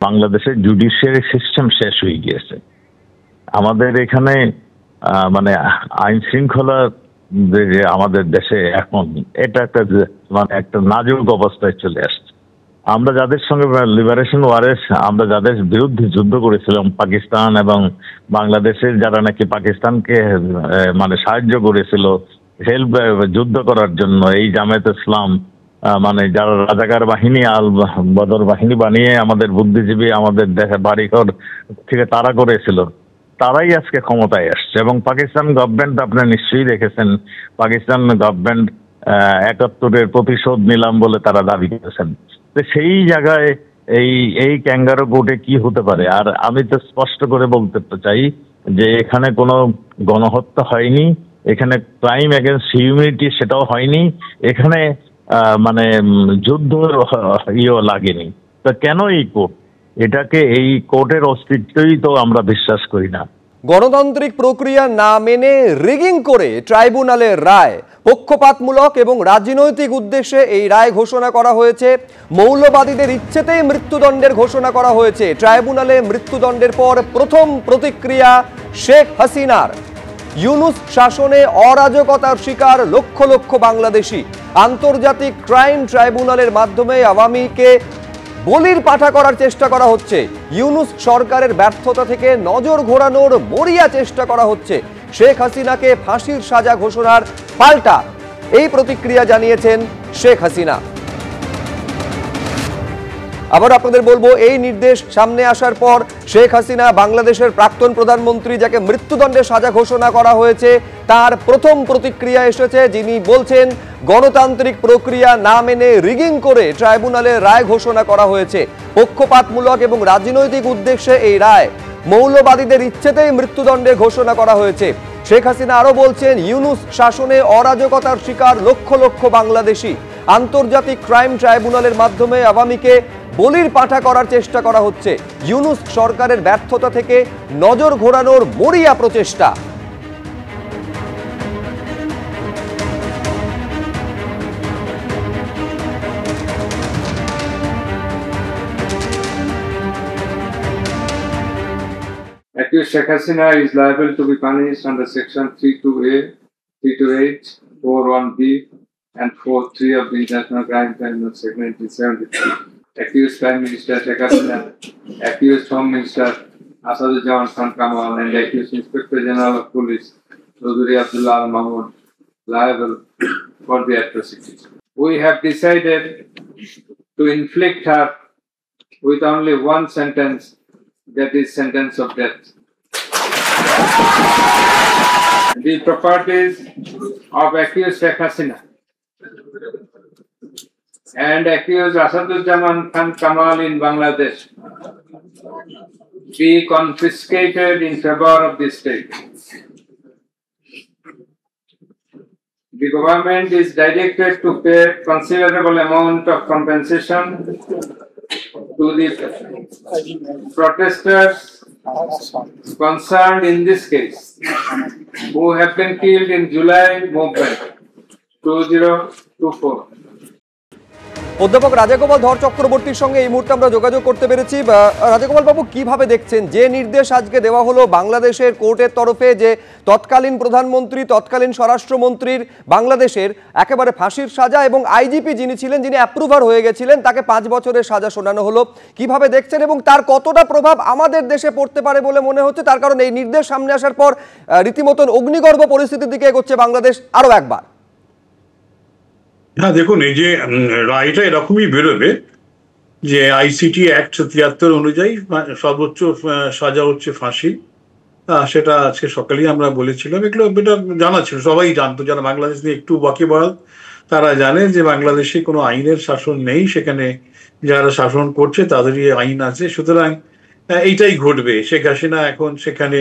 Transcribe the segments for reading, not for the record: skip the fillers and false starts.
বাংলাদেশের judiciary system শেষ হয়ে গিয়েছে। আমাদের এখানে মানে আইন শৃঙ্খলা যে আমাদের দেশে এখন এটা একটা মানে একটা নাজুক অবস্থায় চলে আসছে। আমরা যাদের সঙ্গে লিবারেশন ওয়ারে আমরা যাদের বিরুদ্ধে যুদ্ধ করেছিলাম, পাকিস্তান এবং বাংলাদেশের যারা নাকি পাকিস্তানকে মানে সাহায্য করেছিল হেল্প যুদ্ধ করার জন্য, এই জামায়াত ইসলাম মানে যারা রাজাকার বাহিনী আল বদর বাহিনী বানিয়ে আমাদের বুদ্ধিজীবী আমাদের দেশে বাড়িঘর থেকে তাড়া করেছিল, তারাই আজকে ক্ষমতায় আসছে। এবং পাকিস্তান গভর্নমেন্ট আপনি নিশ্চয়ই দেখেছেন, পাকিস্তান গভর্নমেন্ট ৭১-এর প্রতিশোধ নিলাম বলে তারা দাবি করেছেন। তো সেই জায়গায় এই ক্যাঙ্গারো কোর্টে কি হতে পারে? আর আমি তো স্পষ্ট করে বলতে চাই যে এখানে কোনো গণহত্যা হয়নি, এখানে ক্রাইম এগেনস্ট হিউম্যানিটি সেটাও হয়নি, এখানে মানে যুদ্ধ ইয়েও লাগেনি। তো কেন এই কোর্ট? এটাকে এই কোর্টের অস্তিত্বই তো আমরা বিশ্বাস করি না। গণতান্ত্রিক প্রক্রিয়া না মেনে রিগিং করে ট্রাইব্যুনালের রায় পক্ষপাতমূলক এবং রাজনৈতিক উদ্দেশ্যে এই রায় ঘোষণা করা হয়েছে। মৌলবাদীদের ইচ্ছেতেই মৃত্যুদণ্ডের ঘোষণা করা হয়েছে। ট্রাইব্যুনালে মৃত্যুদণ্ডের পর প্রথম প্রতিক্রিয়া শেখ হাসিনার। ইউনূস শাসনে অরাজকতার শিকার লক্ষ লক্ষ বাংলাদেশি। আন্তর্জাতিক ক্রাইম ট্রাইব্যুনালের মাধ্যমে আওয়ামীকে বলির পাঠা করার চেষ্টা করা হচ্ছে। ইউনূস সরকারের ব্যর্থতা থেকে নজর ঘোরানোর মরিয়া চেষ্টা করা হচ্ছে। শেখ হাসিনাকে ফাঁসির সাজা ঘোষণার পাল্টা এই প্রতিক্রিয়া জানিয়েছেন শেখ হাসিনা। আবার আপনাদের বলবো, এই নির্দেশ সামনে আসার পর শেখ হাসিনা বাংলাদেশের প্রাক্তন প্রধানমন্ত্রী যাকে মৃত্যুদণ্ডের সাজা ঘোষণা করা হয়েছে তার প্রথম প্রতিক্রিয়া এসেছে। যিনি বলছেন গণতান্ত্রিক প্রক্রিয়া না মেনে রিগিং করে ট্রাইব্যুনালে রায় ঘোষণা করা হয়েছে, পক্ষপাতমূলক এবং রাজনৈতিক উদ্দেশ্যে এই রায়, মৌলবাদীদের ইচ্ছেতেই মৃত্যুদণ্ডের ঘোষণা করা হয়েছে। শেখ হাসিনা আরো বলছেন ইউনূস শাসনে অরাজকতার শিকার লক্ষ লক্ষ বাংলাদেশি। আন্তর্জাতিক ক্রাইম ট্রাইব্যুনালের মাধ্যমে আওয়ামীকে বলির পাঠা করার চেষ্টা করা হচ্ছে। ইউনূস সরকারের ব্যর্থতা থেকে নজর ঘোরানোর মরিয়া প্রচেষ্টা। Accused Sheikh Hasina is liable to be punished under Section 32A, 328, 41B, and 43 of the International Crime Tribunal Act 1973. Accused Prime Minister Sheikh Hasina, accused Home Minister Asadujaman Khan Kamal, and accused Inspector General of Police Chaudhry Abdullah Al Mahmood liable for the atrocities. We have decided to inflict her with only one sentence, that is sentence of death. The properties of accused Sheikh Hasina and accused Asadujaman Khan Kamal in Bangladesh be confiscated in favor of the state. The government is directed to pay considerable amount of compensation to the protesters concerned in this case, who have been killed in July movement 2024. অধ্যাপক রাজাগোপাল ধর চক্রবর্তীর সঙ্গে এই মুহূর্তে আমরা যোগাযোগ করতে পেরেছি। রাজাগোপাল বাবু, কিভাবে দেখছেন যে নির্দেশ আজকে দেওয়া হলো বাংলাদেশের কোর্টের তরফে, যে তৎকালীন প্রধানমন্ত্রী, তৎকালীন স্বরাষ্ট্রমন্ত্রীর বাংলাদেশের একেবারে ফাঁসির সাজা, এবং আইজিপি যিনি ছিলেন, যিনি অ্যাপ্রুভার হয়ে গেছিলেন, তাকে 5 বছরের সাজা শোনানো হলো, কিভাবে দেখছেন এবং তার কতটা প্রভাব আমাদের দেশে পড়তে পারে বলে মনে হচ্ছে? তার কারণ এই নির্দেশ সামনে আসার পর রীতিমতন অগ্নিগর্ভ পরিস্থিতির দিকে এগোচ্ছে বাংলাদেশ আরো একবার। হ্যাঁ, দেখুন, এই যে রায়টা এরকমই বেরোবে যে আইসিটি অ্যাক্ট 73 অনুযায়ী সর্বোচ্চ সাজা হচ্ছে ফাঁসি। সেটা আজকে সকালেই আমরা বলেছিলাম, এগুলো এটা জানা ছিল, সবাই জানতো, যারা বাংলাদেশ নিয়ে একটু ওয়াকিবহাল তারা জানে যে বাংলাদেশে কোনো আইনের শাসন নেই, সেখানে যারা শাসন করছে তাদেরই আইন আছে। সুতরাং এইটাই ঘটবে। শেখ হাসিনা এখন সেখানে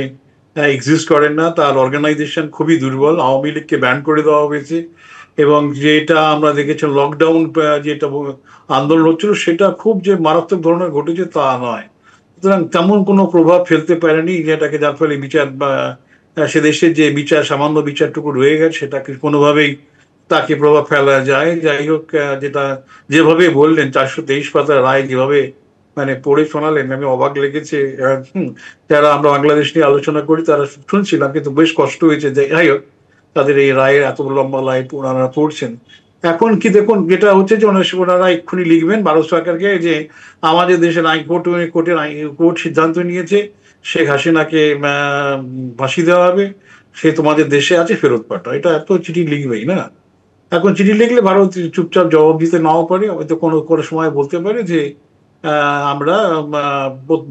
এক্সিস্ট করেন না, তার অর্গানাইজেশন খুবই দুর্বল, আওয়ামী লীগকে ব্যান করে দেওয়া হয়েছে, এবং যেটা আমরা দেখেছিলাম লকডাউন যেটা আন্দোলন হচ্ছিল সেটা খুব যে মারাত্মক ধরনের ঘটেছে তা নয়। সুতরাং তেমন কোনো প্রভাব ফেলতে পারেনি যেটাকে, যার ফলে বিচার বা সে দেশের যে বিচার, সামান্য বিচারটুকু রয়ে গেছে সেটাকে কোনোভাবেই তাকে প্রভাব ফেলা যায়। যাই হোক, যেটা যেভাবে বললেন 423 পাতার রায় যেভাবে মানে পড়ে শোনালেন, আমি অবাক লেগেছে। যারা আমরা বাংলাদেশ নিয়ে আলোচনা করি তারা শুনছিলাম, কিন্তু বেশ কষ্ট হয়েছে যে যাই হোক তাদের এই রায়ের এত লম্বা রায় ওনারা পড়ছেন। এখন কি দেখুন যেটা হচ্ছে যে ওনারা এক্ষুনি লিখবেন ভারত সরকারকে যে আমাদের দেশের কোর্ট সিদ্ধান্ত নিয়েছে শেখ হাসিনাকে ফাঁসি দেওয়া হবে, সে তোমাদের দেশে আছে, ফেরত পাঠাও। এটা এত চিঠি লিখবেই না। এখন চিঠি লিখলে ভারত চুপচাপ জবাব দিতে নাও পারে, হয়তো কোনো কোনো সময় বলতে পারে যে আমরা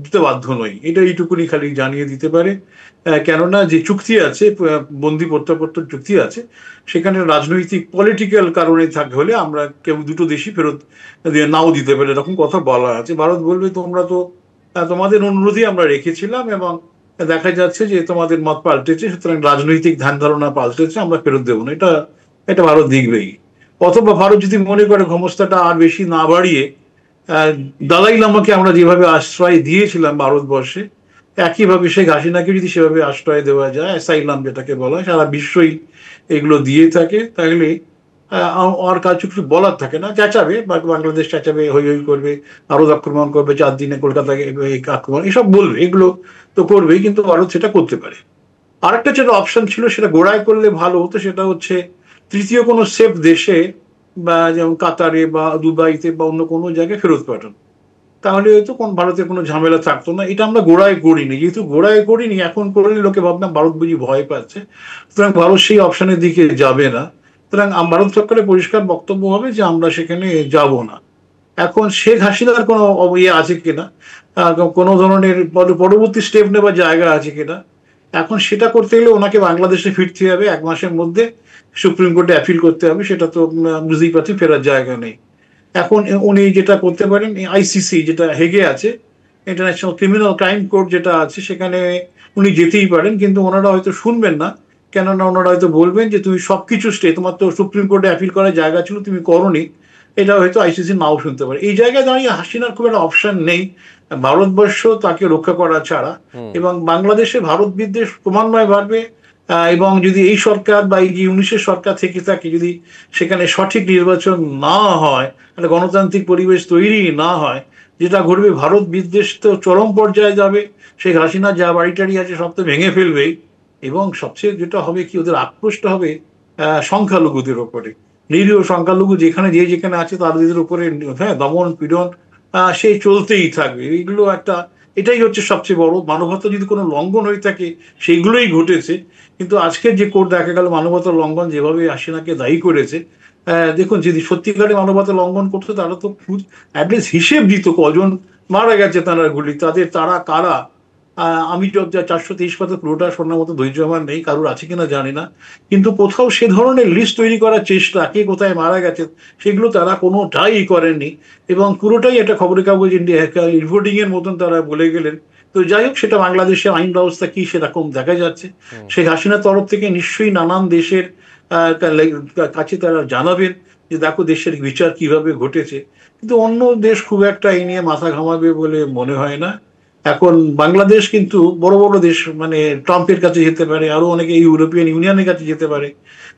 দিতে বাধ্য নই, এটা এইটুকুনি খালি জানিয়ে দিতে পারে। কেননা যে চুক্তি আছে, বন্দি প্রত্যাবর্তন চুক্তি আছে, সেখানে রাজনৈতিক পলিটিক্যাল কারণে থাকে হলে আমরা কেউ দুটো দেশই ফেরত নাও দিতে পারে, এরকম কথা বলা আছে। ভারত বলবে তোমরা তো তোমাদের অনুরোধই আমরা রেখেছিলাম এবং দেখা যাচ্ছে যে তোমাদের মত পাল্টেছে, সুতরাং রাজনৈতিক ধ্যান ধারণা পাল্টেছে, আমরা ফেরত দেবো না। এটা ভারত দেখবেই। অথবা ভারত যদি মনে করে ক্ষমতাটা আর বেশি না বাড়িয়ে দালাই লামাকে আমরা যেভাবে আশ্রয় দিয়েছিলাম ভারতবর্ষে, একইভাবে শেখ হাসিনাকে যদি সেভাবে আশ্রয় দেওয়া যায়, অ্যাসাইলাম যেটাকে বলা হয়, সারা বিশ্বই এগুলো দিয়ে থাকে, তাহলে আর কাছে কিছু বলার থাকে না। চেঁচাবে, বাংলাদেশ চেঁচাবে, হই হই করবে, ভারত আক্রমণ করবে, 4 দিনে কলকাতাকে আক্রমণ, এসব বলবে, এগুলো তো করবেই, কিন্তু ভারত সেটা করতে পারে। আরেকটা যেটা অপশন ছিল সেটা গোড়ায় করলে ভালো হতো, সেটা হচ্ছে তৃতীয় কোনো সেফ দেশে বা যেমন কাতারে বা দুবাইতে বা অন্য কোনো জায়গায় ফেরত পাঠানো, তাহলে হয়তো ভারতের কোনো ঝামেলা থাকতো না। এটা আমরা গোড়ায় করিনি, যেহেতু গোড়ায় করিনি, এখন করলে লোকে ভাবলাম ভারত বুঝি ভয় পাচ্ছে, সুতরাং ভারত সেই অপশনের দিকে যাবে না। সুতরাং ভারত সরকারের পরিষ্কার বক্তব্য হবে যে আমরা সেখানে যাব না। এখন শেখ হাসিনার কোনো ইয়ে আছে কিনা, কোনো ধরনের পরবর্তী স্টেপ নেবার জায়গা আছে কিনা, এখন সেটা করতে গেলে ওনাকে বাংলাদেশে ফিরতে হবে 1 মাসের মধ্যে, সুপ্রিম কোর্টে অ্যাপিল করতে হবে, সেটা তো বুঝতেই পারছি ফেরার জায়গা নেই। এখন উনি যেটা করতে পারেন, আইসিসি যেটা হেগে আছে, ইন্টারন্যাশনাল ক্রিমিনাল ক্রাইম কোর্ট যেটা আছে, সেখানে উনি যেতেই পারেন, কিন্তু ওনারা হয়তো শুনবেন না। কেননা ওনারা হয়তো বলবেন যে তুমি সবকিছু তোমার তো সুপ্রিম কোর্টে অ্যাপিল করার জায়গা ছিল, তুমি করোনি, এটা হয়তো আইসিসি নাও শুনতে পারে। এই জায়গায় দাঁড়িয়ে হাসিনার খুব একটা অপশন নেই ভারতবর্ষ তাকে রক্ষা করা ছাড়া, এবং বাংলাদেশে ভারত বিদ্বেষ ক্রমান্বয়ে বাড়বে। এবং যদি এই সরকার বা এই যে 19-এর সরকার থেকে থাকে, যদি সেখানে সঠিক নির্বাচন না হয়, একটা গণতান্ত্রিক পরিবেশ তৈরি না হয়, যেটা ঘটবে ভারত বিদ্বেষ তো চরম পর্যায়ে যাবে। শেখ হাসিনা যা বাড়িটারি আছে সব তো ভেঙে ফেলবেই, এবং সবচেয়ে যেটা হবে কি, ওদের আক্রোশটা হবে সংখ্যালঘুদের ওপরে। নিরীহ সংখ্যালঘু যেখানে আছে তাদের উপরে হ্যাঁ দমন পীড়ন সেই চলতেই থাকবে। এইগুলো এটাই হচ্ছে সবচেয়ে বড় মানবতা। যদি কোনো লঙ্ঘন হয়ে থাকে সেইগুলোই ঘটেছে, কিন্তু আজকের যে কোর্ট দেখা গেল মানবতা লঙ্ঘন যেভাবে হাসিনাকে দায়ী করেছে, দেখুন যদি সত্যিকারে মানবতা লঙ্ঘন করতো তারা তো অ্যাটলিস্ট হিসেব দিত কজন মারা গেছে তারা গুলি, তারা কারা। আমি 423 পাতা পুরোটা শোনার মতো ধৈর্য আমার নেই, কারোর আছে কিনা জানি না, কিন্তু কোথাও সে ধরনের লিস্ট তৈরি করার চেষ্টা, কে কোথায় মারা গেছে, সেগুলো তারা কোনোটাই করেননি, এবং পুরোটাই একটা খবরের কাগজ রিপোর্টিং এর মতন তারা বলে গেলেন। তো যাই হোক, সেটা বাংলাদেশের আইন ব্যবস্থা কি সেরকম দেখা যাচ্ছে। শেখ হাসিনার তরফ থেকে নিশ্চয়ই নানান দেশের কাছে তারা জানাবেন যে দেখো দেশের বিচার কিভাবে ঘটেছে, কিন্তু অন্য দেশ খুব একটা এই নিয়ে মাথা ঘামাবে বলে মনে হয় না। এখন বাংলাদেশ কিন্তু বড় বড় দেশ, মানে ট্রাম্পের কাছে যেতে পারে, আরো অনেকে ইউরোপিয়ান ইউনিয়নের কাছে যেতে পারে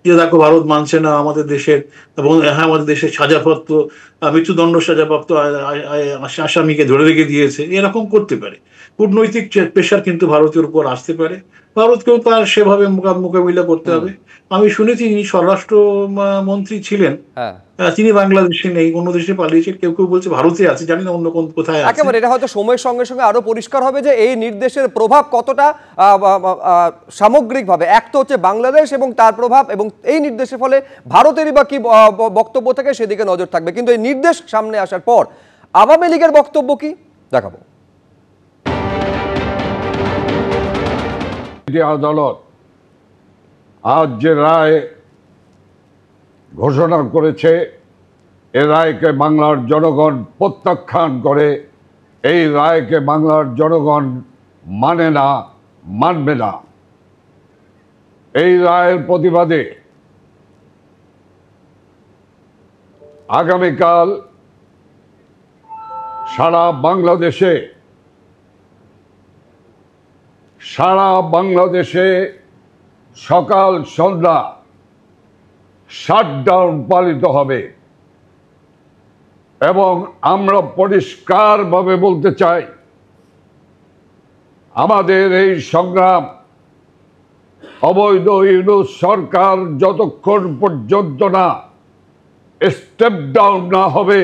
যে দেখো ভারত মানছে না আমাদের দেশের, এবং হ্যাঁ আমাদের দেশের সাজাপ্রাপ্ত মৃত্যুদণ্ড সাজাপ্রাপ্ত আসামিকে ধরে রেখে দিয়েছে, এরকম করতে পারে। কূটনৈতিক প্রেশার কিন্তু ভারতের উপর আসতে পারে, ভারতকেও তার সেভাবে মোকাবিলা করতে হবে। আমি শুনেছি যিনি স্বরাষ্ট্র মন্ত্রী ছিলেন, তিনি বাংলাদেশে নেই, অন্য দেশে পালিয়েছেন, কেউ কেউ বলছে ভারতে আছে, জানি না অন্য কোথায় আছে। একেবারে এটা হয়তো সময়ের সঙ্গে সঙ্গে আরো পরিষ্কার হবে যে এই নির্দেশের প্রভাব কতটা সামগ্রিকভাবে। এক তো হচ্ছে বাংলাদেশ এবং তার প্রভাব, এবং এই নির্দেশের ফলে ভারতেরই বা কি বক্তব্য থাকে সেদিকে নজর থাকবে। কিন্তু এই নির্দেশ সামনে আসার পর আওয়ামী লীগের বক্তব্য কি দেখাবো। আদালত আজ যে রায় ঘোষণা করেছে, এ রায়কে বাংলার জনগণ প্রত্যাখ্যান করে। এই রায়কে বাংলার জনগণ মানে না, মানবে না। এই রায়ের প্রতিবাদে আগামীকাল সারা বাংলাদেশে সকাল সন্ধ্যা শাটডাউন পালিত হবে। এবং আমরা পরিষ্কারভাবে বলতে চাই, আমাদের এই সংগ্রাম অবৈধ ইউনূস সরকার যতক্ষণ পর্যন্ত না স্টেপ ডাউন না হবে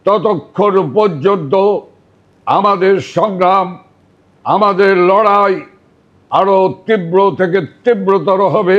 ততক্ষণ পর্যন্ত আমাদের সংগ্রাম, আমাদের লড়াই আরো তীব্র থেকে তীব্রতর হবে।